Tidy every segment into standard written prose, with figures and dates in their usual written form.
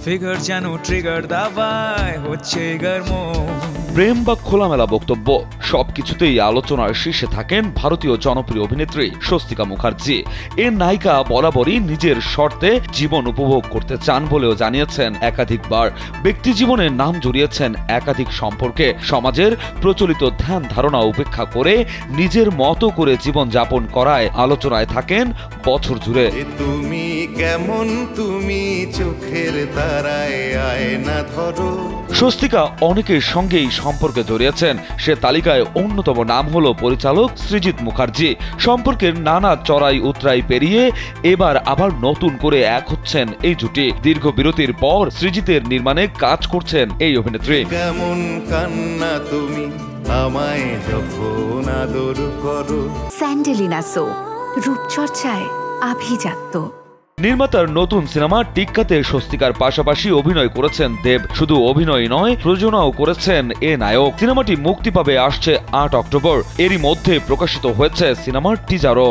Figure যেন trigger দাবায় হচ্ছে গর্ম। প্রেম বা খোলামেলা বক্তব্য সবকিছুতেই আলোচনার শীর্ষে থাকেন ভারতীয় জনপ্রিয় অভিনেত্রী স্বস্তিকা মুখার্জি। এর নায়িকা বরাবরই নিজের শর্তে জীবন উপভোগ করতে চান বলেও জানিয়েছেন একাধিকবার। ব্যক্তি জীবনে নাম জড়িয়েছেন একাধিক সম্পর্কে। সমাজের প্রচলিত ধ্যান ধারণা উপেক্ষা করে নিজের মতো করে জীবন যাপন করায় আলোচনায় থাকেন বছর জুড়ে। তুমি কেমন, তুমি চোখের তারায় আয়না ধরো। স্বস্তিকা অনেকের সঙ্গেই সম্পর্কে জড়িয়েছেন। সে তালিকায় অন্যতম নাম হলো পরিচালক সৃজিত মুখার্জি। সম্পর্কের নানা চড়াই উতরাই পেরিয়ে এবার আবার নতুন করে এক হচ্ছেন এই জুটি। দীর্ঘ বিরতির পর সৃজিতের নির্মাণে কাজ করছেন এই অভিনেত্রী। কেমন কান্না তুমি আমায় যখন আদর করো। স্যান্ডেলিনা সো, রূপচর্চায় আভিজাত্য। নির্মাতার নতুন সিনেমা টিক্কাতে স্বস্তিকার পাশাপাশি অভিনয় করেছেন দেব। শুধু অভিনয় নয়, প্রযোজনাও করেছেন এ নায়ক। সিনেমাটি মুক্তি পাবে আসছে ৮ অক্টোবর। এরই মধ্যে প্রকাশিত হয়েছে সিনেমার টিজারও।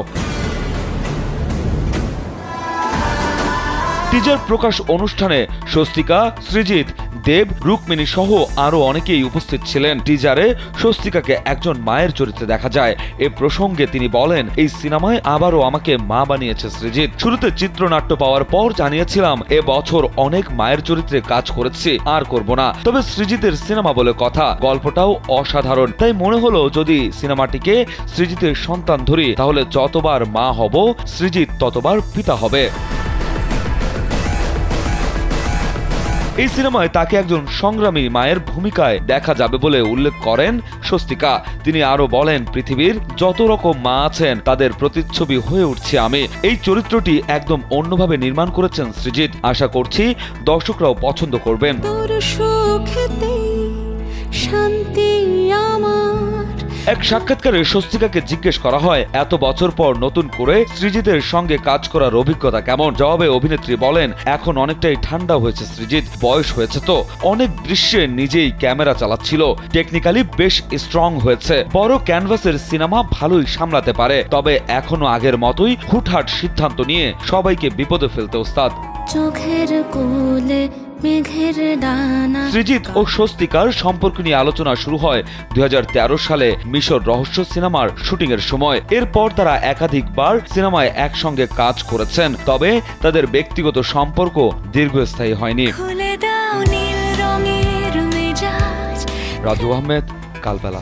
টিজার প্রকাশ অনুষ্ঠানে স্বস্তিকা, সৃজিত, দেব, রুক্মিণী সহ আরো অনেকেই উপস্থিত ছিলেন। টিজারে স্বস্তিকাকে একজন মায়ের চরিত্রে দেখা যায়। এ প্রসঙ্গে তিনি বলেন, এই সিনেমায় আবারও আমাকে মা বানিয়েছে সৃজিত। শুরুতে চিত্রনাট্য পাওয়ার পর জানিয়েছিলাম এ বছর অনেক মায়ের চরিত্রে কাজ করেছি, আর করব না। তবে সৃজিতের সিনেমা বলে কথা, গল্পটাও অসাধারণ। তাই মনে হলো যদি সিনেমাটিকে সৃজিতের সন্তান ধরি, তাহলে যতবার মা হব সৃজিত ততবার পিতা হবে। এই সিনেমায় তাকে একজন সংগ্রামী মায়ের ভূমিকায় দেখা যাবে বলে উল্লেখ করেন স্বস্তিকা। তিনি আরো বলেন, পৃথিবীর যত রকম মা আছেন তাদের প্রতিচ্ছবি হয়ে উঠছি আমি। এই চরিত্রটি একদম অন্যভাবে নির্মাণ করেছেন সৃজিত। আশা করছি দর্শকরাও পছন্দ করবেন। এক সাক্ষাৎকারে স্বস্তিকাকে জিজ্ঞেস করা হয়, এত বছর পর নতুন করে সৃজিতের সঙ্গে কাজ করার অভিজ্ঞতা কেমন? জবাবে অভিনেত্রী বলেন, এখন অনেকটাই ঠান্ডা হয়েছে সৃজিত, বয়স হয়েছে তো। অনেক দৃশ্যে নিজেই ক্যামেরা চালাচ্ছিল, টেকনিক্যালি বেশ স্ট্রং হয়েছে। বড় ক্যানভাসের সিনেমা ভালোই সামলাতে পারে, তবে এখনো আগের মতোই হুটহাট সিদ্ধান্ত নিয়ে সবাইকে বিপদে ফেলতে ওস্তাদ। চোখের কোলে মেঘের ডানা। সৃজিত ও স্বস্তিকার সম্পর্ক নিয়ে আলোচনা শুরু হয় 2013 সালে মিশর রহস্য সিনেমার শুটিং এর সময়। এরপর তারা একাধিকবার সিনেমায় একসঙ্গে কাজ করেছেন, তবে তাদের ব্যক্তিগত সম্পর্ক দীর্ঘস্থায়ী হয়নি। রাজু আহমেদ, কালবেলা।